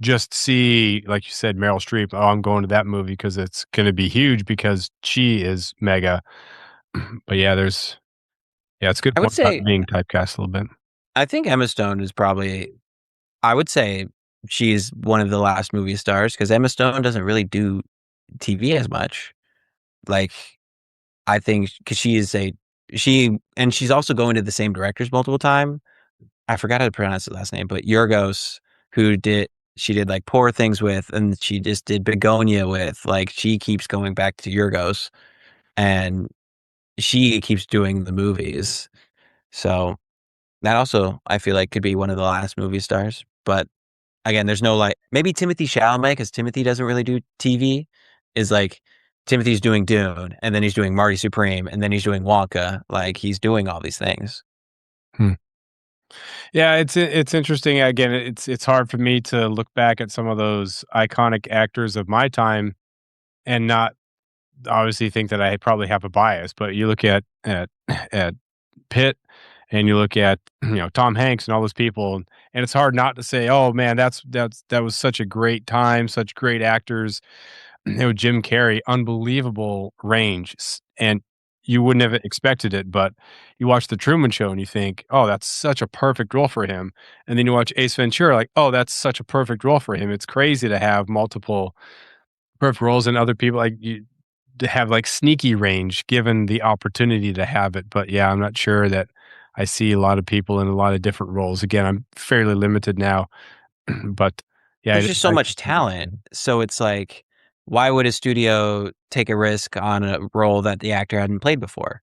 just see, like you said, Meryl Streep. Oh, I'm going to that movie because it's going to be huge because she is mega. But yeah, it's a good I would point about say being typecast a little bit. I think Emma Stone is probably I would say she's one of the last movie stars, because Emma Stone doesn't really do TV as much. Like, I think because she's also going to the same directors multiple time. I forgot how to pronounce his last name, but Yorgos, who did she did like Poor Things with, and she just did Begonia with. Like, she keeps going back to Yorgos, and she keeps doing the movies. So that also I feel like could be one of the last movie stars. But again, there's no like maybe Timothy Chalamet, because Timothy doesn't really do TV. Is like Timothy's doing Dune, and then he's doing Marty Supreme, and then he's doing Wonka. Like he's doing all these things. Hmm. Yeah, it's interesting. Again, it's hard for me to look back at some of those iconic actors of my time and not obviously think that I probably have a bias. But you look at Pitt and you look at Tom Hanks and all those people, and it's hard not to say, "Oh man, that was such a great time, such great actors." Jim Carrey, unbelievable range, and you wouldn't have expected it, but you watch The Truman Show and you think, "Oh, that's such a perfect role for him," and then you watch Ace Ventura, like, "Oh, that's such a perfect role for him." It's crazy to have multiple perfect roles and other people like you to have like sneaky range given the opportunity to have it. But yeah, I'm not sure that I see a lot of people in a lot of different roles. Again, I'm fairly limited now, but yeah, There's just so much talent. So it's like, why would a studio take a risk on a role that the actor hadn't played before?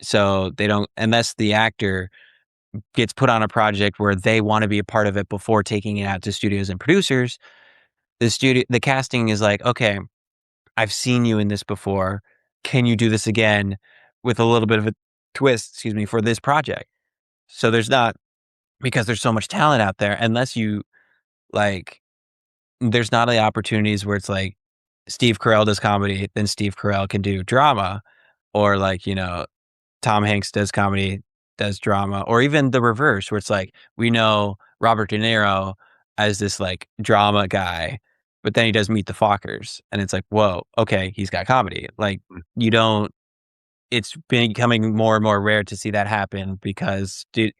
So they don't, unless the actor gets put on a project where they want to be a part of it before taking it out to studios and producers. The casting is like, okay, I've seen you in this before. Can you do this again with a little bit of a twist, excuse me, for this project? So there's not, because there's so much talent out there, unless you like there's not any opportunities where it's like Steve Carell does comedy, then Steve Carell can do drama, or like, Tom Hanks does comedy, does drama, or even the reverse where it's like we know Robert De Niro as this like drama guy, but then he does Meet the Fockers, and it's like, whoa, okay, he's got comedy. Like you don't. It's becoming more and more rare to see that happen because dude,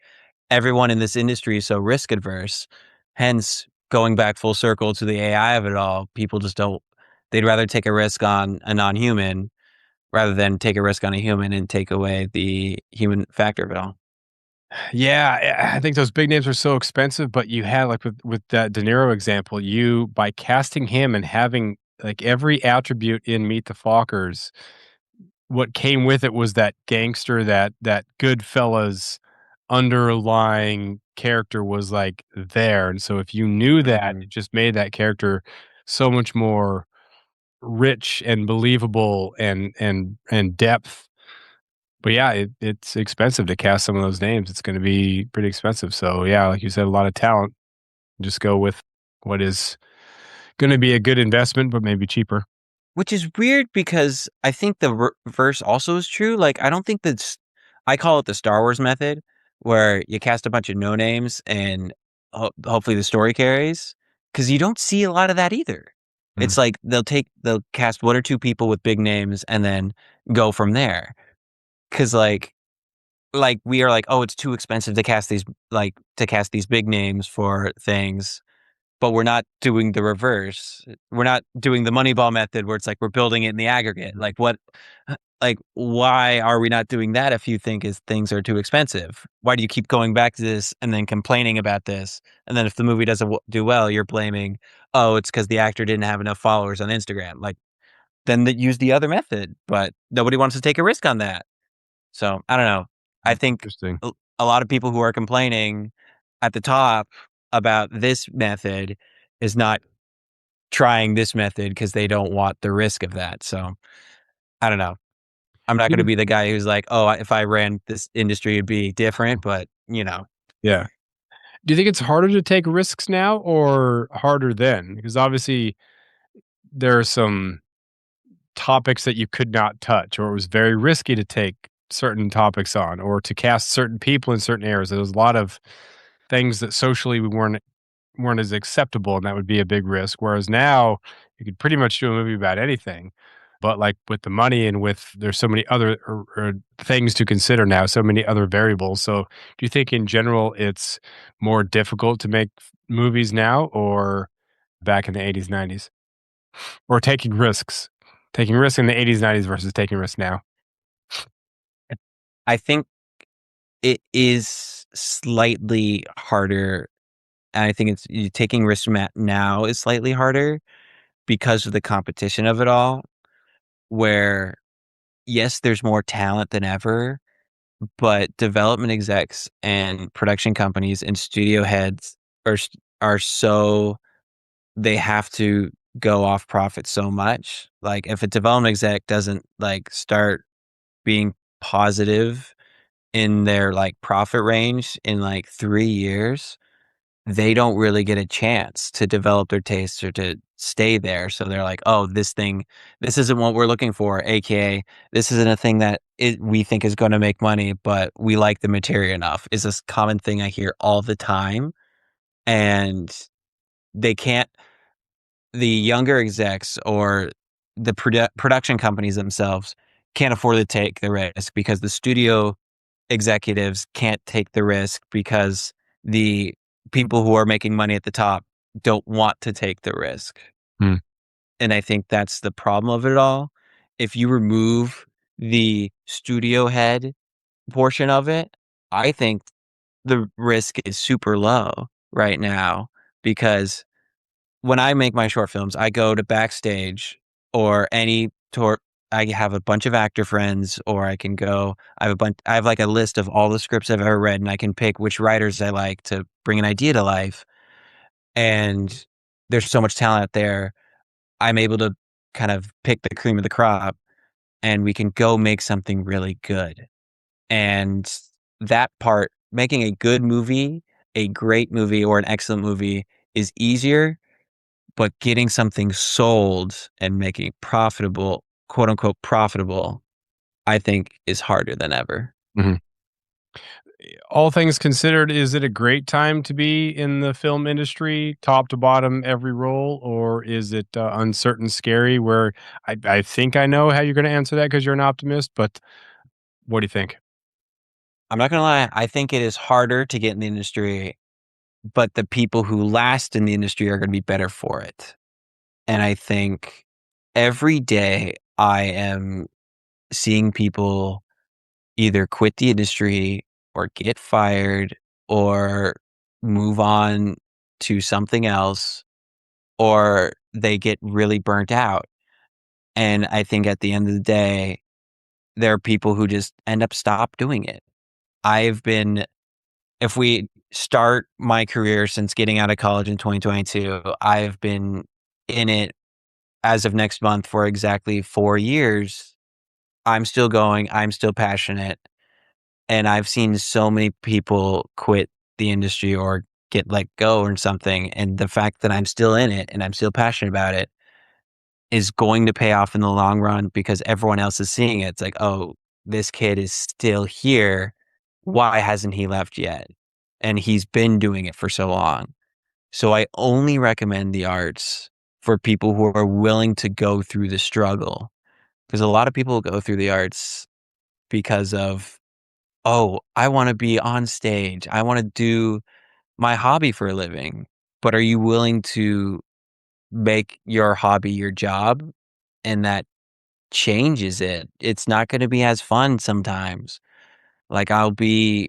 everyone in this industry is so risk adverse. Hence, going back full circle to the AI of it all, people just don't. They'd rather take a risk on a non-human rather than take a risk on a human and take away the human factor of it all. Yeah, I think those big names are so expensive, but you had like with that De Niro example, you by casting him and having like every attribute in Meet the Fockers, what came with it was that gangster, that Goodfellas underlying character was like there. And so if you knew that, it Mhm. just made that character so much more rich and believable and depth. But yeah, it's expensive to cast some of those names. It's gonna be pretty expensive. So yeah, like you said, a lot of talent. Just go with what is gonna be a good investment, but maybe cheaper. Which is weird because I think the reverse also is true. Like, I don't think that's I call it the Star Wars method, where you cast a bunch of no names and hopefully the story carries. Because you don't see a lot of that either. Mm. It's like they'll cast one or two people with big names and then go from there. Because like we are like, oh, it's too expensive to cast these big names for things, but we're not doing the reverse. We're not doing the Moneyball method where it's like we're building it in the aggregate. Like what like why are we not doing that if you think is things are too expensive? Why do you keep going back to this and then complaining about this? And then if the movie doesn't do well, you're blaming, oh, it's because the actor didn't have enough followers on Instagram. Like then use the other method, but nobody wants to take a risk on that. So I don't know. I think Interesting. a lot of people who are complaining at the top about this method is not trying this method because they don't want the risk of that. So I don't know. I'm not going to Yeah. be the guy who's like, oh, if I ran this industry, it'd be different. But Yeah. Do you think it's harder to take risks now or harder then? Because obviously there are some topics that you could not touch, or it was very risky to take certain topics on, or to cast certain people in certain areas. There was a lot of things that socially we weren't as acceptable, and that would be a big risk. Whereas now you could pretty much do a movie about anything. But like with the money and with there's so many other things to consider now, so many other variables. So do you think in general it's more difficult to make movies now or back in the 80s, 90s? Or taking risks? Taking risks in the 80s, 90s versus taking risks now? I think it is slightly harder. And I think taking risks now is slightly harder because of the competition of it all, where yes, there's more talent than ever, but development execs and production companies and studio heads are so they have to go off profit so much. Like if a development exec doesn't like start being positive in their like profit range in like 3 years, they don't really get a chance to develop their tastes or to stay there. So they're like, "Oh, this isn't what we're looking for," AKA, "This isn't a thing that we think is gonna make money, but we like the material enough," is this common thing I hear all the time, and they can't the younger execs or the production companies themselves can't afford to take the risk because the studio executives can't take the risk because the people who are making money at the top don't want to take the risk. Hmm. And I think that's the problem of it all. If you remove the studio head portion of it, I think the risk is super low right now because when I make my short films, I go to Backstage or any tour. I have a bunch of actor friends, or I can go. I have like a list of all the scripts I've ever read, and I can pick which writers I like to bring an idea to life. And there's so much talent out there. I'm able to kind of pick the cream of the crop, and we can go make something really good. And that part, making a good movie, a great movie, or an excellent movie, is easier but getting something sold and making it profitable, quote unquote profitable, I think is harder than ever. Mhm. All things considered, is it a great time to be in the film industry, top to bottom, every role, or is it uncertain, scary? Where I think I know how you're going to answer that because you're an optimist, but what do you think? I'm not gonna lie, I think it is harder to get in the industry, but the people who last in the industry are gonna be better for it. And I think every day I am seeing people either quit the industry or get fired or move on to something else or they get really burnt out. And I think at the end of the day, there are people who just end up stop doing it. I've been if we start my career since getting out of college in 2022, I've been in it as of next month for exactly 4 years. I'm still going, I'm still passionate, and I've seen so many people quit the industry or get let go or something, and the fact that I'm still in it and I'm still passionate about it is going to pay off in the long run because everyone else is seeing it. It's like, "Oh, this kid is still here. Why hasn't he left yet?" And he's been doing it for so long. So I only recommend the arts for people who are willing to go through the struggle. Because a lot of people go through the arts because of, "Oh, I wanna be on stage. I wanna do my hobby for a living." But are you willing to make your hobby your job? And that changes it. It's not gonna be as fun sometimes. Like, I'll be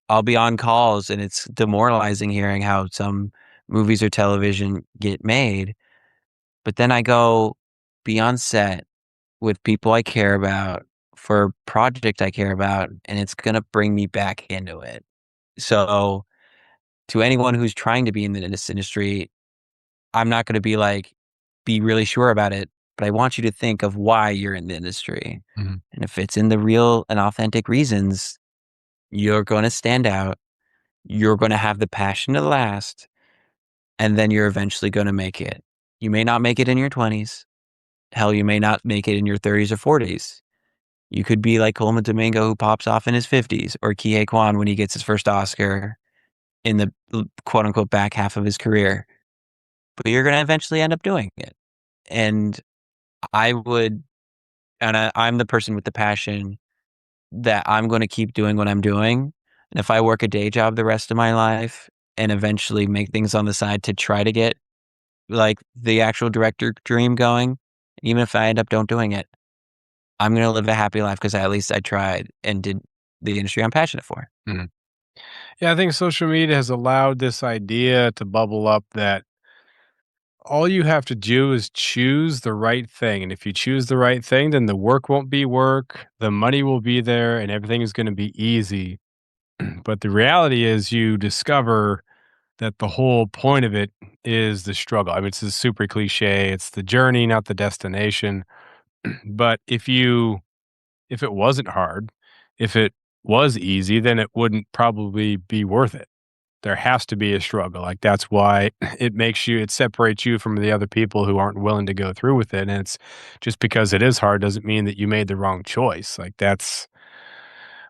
on calls, and it's demoralizing hearing how some movies or television get made, but then I go be on set with people I care about for a project I care about, and it's gonna bring me back into it. So, to anyone who's trying to be in this industry, I'm not gonna be like, "Be really sure about it," but I want you to think of why you're in the industry, Mhm. and if it's in the real and authentic reasons, you're gonna stand out, you're gonna have the passion to last, and then you're eventually gonna make it. You may not make it in your 20s. Hell, you may not make it in your 30s or 40s. You could be like Coleman Domingo who pops off in his 50s or Kihei Kwan when he gets his first Oscar in the quote unquote back half of his career. But you're gonna eventually end up doing it. And I would I'm the person with the passion that I'm gonna keep doing what I'm doing. And if I work a day job the rest of my life and eventually make things on the side to try to get like the actual director dream going, even if I end up don't doing it, I'm gonna live a happy life because at least I tried and did the industry I'm passionate for. Mhm. Yeah, I think social media has allowed this idea to bubble up that all you have to do is choose the right thing. And if you choose the right thing, then the work won't be work, the money will be there, and everything is going to be easy. But the reality is, you discover that the whole point of it is the struggle. I mean, it's a super cliche. It's the journey, not the destination. But if it wasn't hard, if it was easy, then it wouldn't probably be worth it. There has to be a struggle. Like, that's why it separates you from the other people who aren't willing to go through with it. And it's just because it is hard doesn't mean that you made the wrong choice. Like, that's,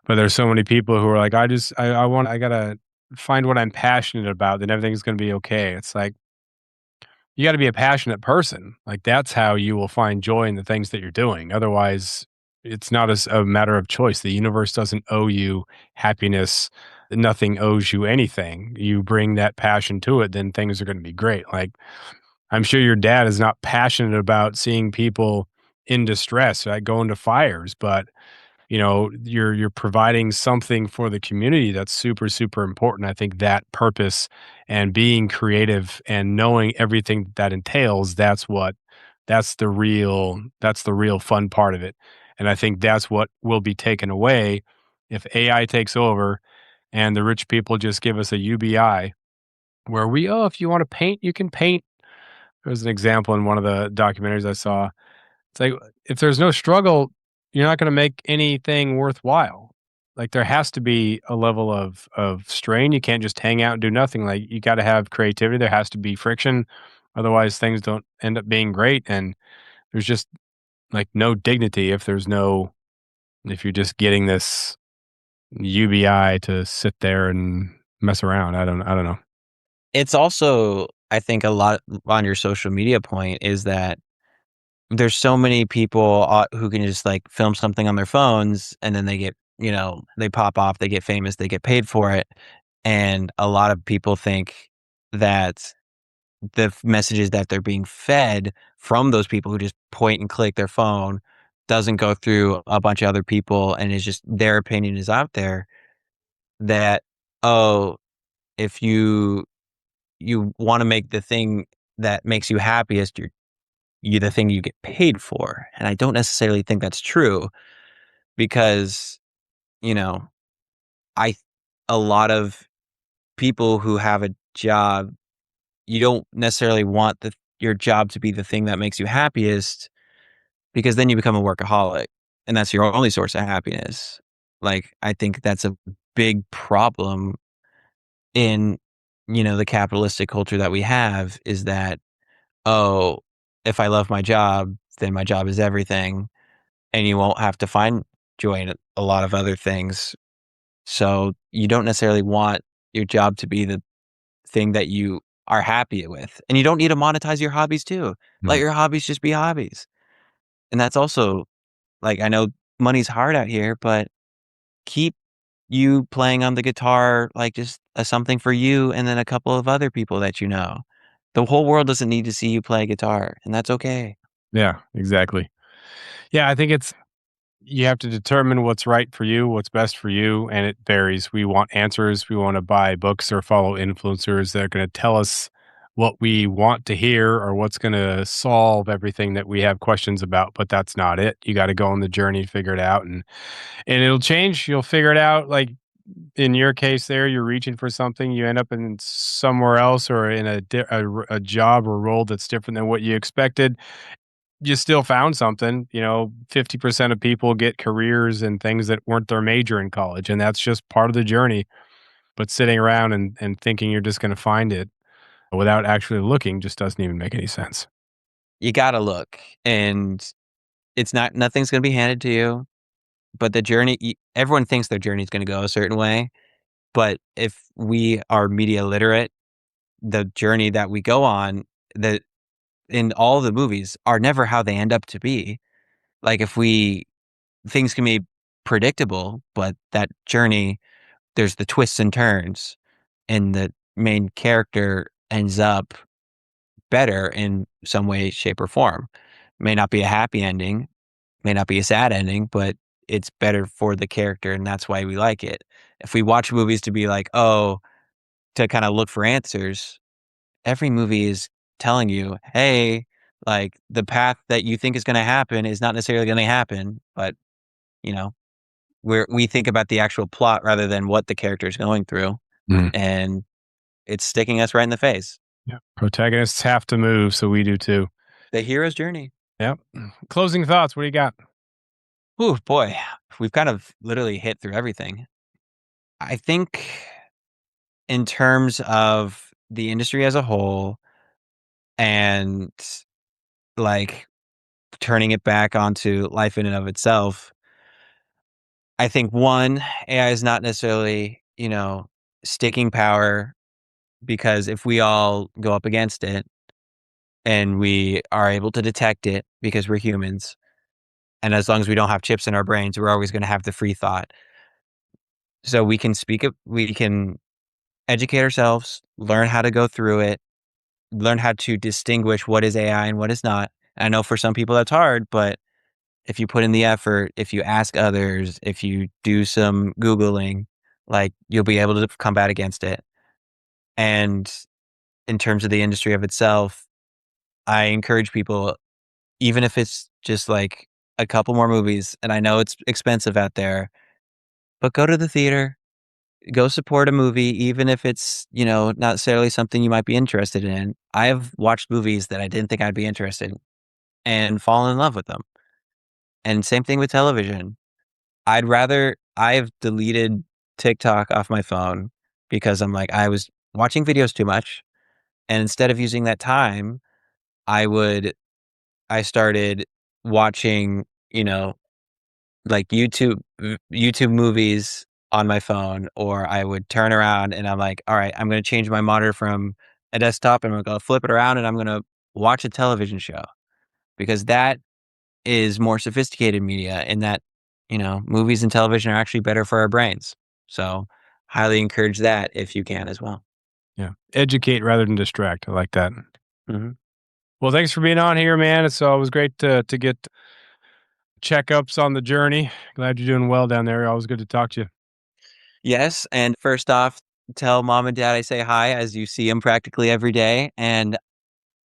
but there's so many people who are like, I gotta find what I'm passionate about, then everything's gonna be okay. It's like, you gotta be a passionate person. Like, that's how you will find joy in the things that you're doing. Otherwise, it's not a matter of choice. The universe doesn't owe you happiness. Nothing owes you anything. You bring that passion to it, then things are gonna be great. Like, I'm sure your dad is not passionate about seeing people in distress, like going to fires, but you're providing something for the community that's super super important. I think that purpose and being creative and knowing everything that entails, that's the real fun part of it. And I think that's what will be taken away if AI takes over and the rich people just give us a UBI where if you want to paint, you can paint. There's an example in one of the documentaries I saw. It's like, if there's no struggle, you're not gonna make anything worthwhile. Like, there has to be a level of strain. You can't just hang out and do nothing. Like, you gotta have creativity. There has to be friction. Otherwise, things don't end up being great, and there's just, like, no dignity if you're just getting this UBI to sit there and mess around. I don't know. It's also, I think, a lot on your social media point is that there's so many people who can just like film something on their phones and then they get, they pop off, they get famous, they get paid for it. And a lot of people think that the messages that they're being fed from those people who just point and click their phone doesn't go through a bunch of other people and is just their opinion is out there that, oh, if you want to make the thing that makes you happiest you the thing you get paid for. And I don't necessarily think that's true because, you know, I a lot of people who have a job, you don't necessarily want your job to be the thing that makes you happiest because then you become a workaholic and that's your only source of happiness. Like I think that's a big problem in the capitalistic culture that we have is that, oh, if I love my job, then my job is everything and you won't have to find joy in a lot of other things. So you don't necessarily want your job to be the thing that you are happy with. And you don't need to monetize your hobbies too. Let Mm. your hobbies just be hobbies. And that's also like I know money's hard out here, but keep you playing on the guitar like just something for you and then a couple of other people that you know. The whole world doesn't need to see you play guitar, and that's okay. Yeah, exactly. Yeah, I think you have to determine what's right for you, what's best for you, and it varies. We want answers. We want to buy books or follow influencers that are going to tell us what we want to hear or what's going to solve everything that we have questions about, but that's not it. You got to go on the journey, figure it out, and it'll change. You'll figure it out. Like in your case, there, you're reaching for something, you end up in somewhere else or in a job or role that's different than what you expected. You still found something. 50% of people get careers in things that weren't their major in college, and that's just part of the journey. But sitting around and thinking you're just gonna find it without actually looking just doesn't even make any sense. You gotta look, and it's not nothing's gonna be handed to you, but the journey everyone thinks their journey is gonna go a certain way, but if we are media literate, the journey that we go on, the in all the movies are never how they end up to be. Like, if we things can be predictable, but that journey, there's the twists and turns, and the main character ends up better in some way, shape, or form. May not be a happy ending, may not be a sad ending, but it's better for the character, and that's why we like it. If we watch movies to be like, oh, to kinda look for answers, every movie is telling you, "Hey, like, the path that you think is gonna happen is not necessarily gonna happen," but, you know, we think about the actual plot rather than what the character is going through, Mhm. and it's sticking us right in the face. Yeah. Protagonists have to move, so we do too. The hero's journey. Yep. Closing thoughts, what do you got? Ooh, boy, we've kind of literally hit through everything. I think in terms of the industry as a whole and, like, turning it back onto life in and of itself, I think, 1, AI is not necessarily, sticking power because if we all go up against it and we are able to detect it because we're humans, and as long as we don't have chips in our brains, we're always gonna have the free thought. So we can educate ourselves, learn how to go through it, learn how to distinguish what is AI and what is not. I know for some people that's hard, but if you put in the effort, if you ask others, if you do some Googling, like you'll be able to combat against it. And in terms of the industry of itself, I encourage people, even if it's just like a couple more movies, and I know it's expensive out there, but go to the theater, go support a movie, even if it's, not necessarily something you might be interested in. I've watched movies that I didn't think I'd be interested in and fallen in love with them. And same thing with television. I've deleted TikTok off my phone because I'm like, I was watching videos too much. And instead of using that time, I would I started watching, like YouTube movies on my phone, or I would turn around and I'm like, "All right, I'm gonna change my monitor from a desktop, and I'm gonna flip it around, and I'm gonna watch a television show." Because that is more sophisticated media, and that, movies and television are actually better for our brains. So, highly encourage that if you can as well. Yeah. Educate rather than distract. I like that. Mhm. Well, thanks for being on here, man. It's always great to get checkups on the journey. Glad you're doing well down there. Always good to talk to you. Yes, and first off, tell mom and dad I say hi as you see them practically every day, and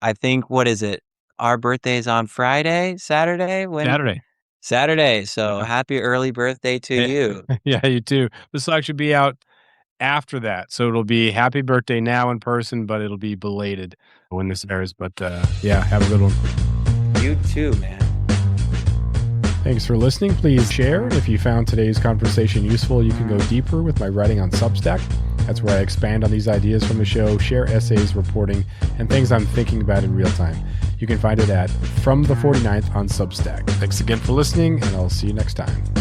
I think what is it? Our birthday is on Friday? Saturday? Saturday. Saturday, so Yeah. happy early birthday to you. Yeah, you too. This will actually be out after that. So it'll be happy birthday now in person, but it'll be belated when this airs. But yeah, have a good one. You too, man. Thanks for listening. Please share. If you found today's conversation useful, you can go deeper with my writing on Substack. That's where I expand on these ideas from the show, share essays, reporting, and things I'm thinking about in real time. You can find it at From the 49th on Substack. Thanks again for listening, and I'll see you next time.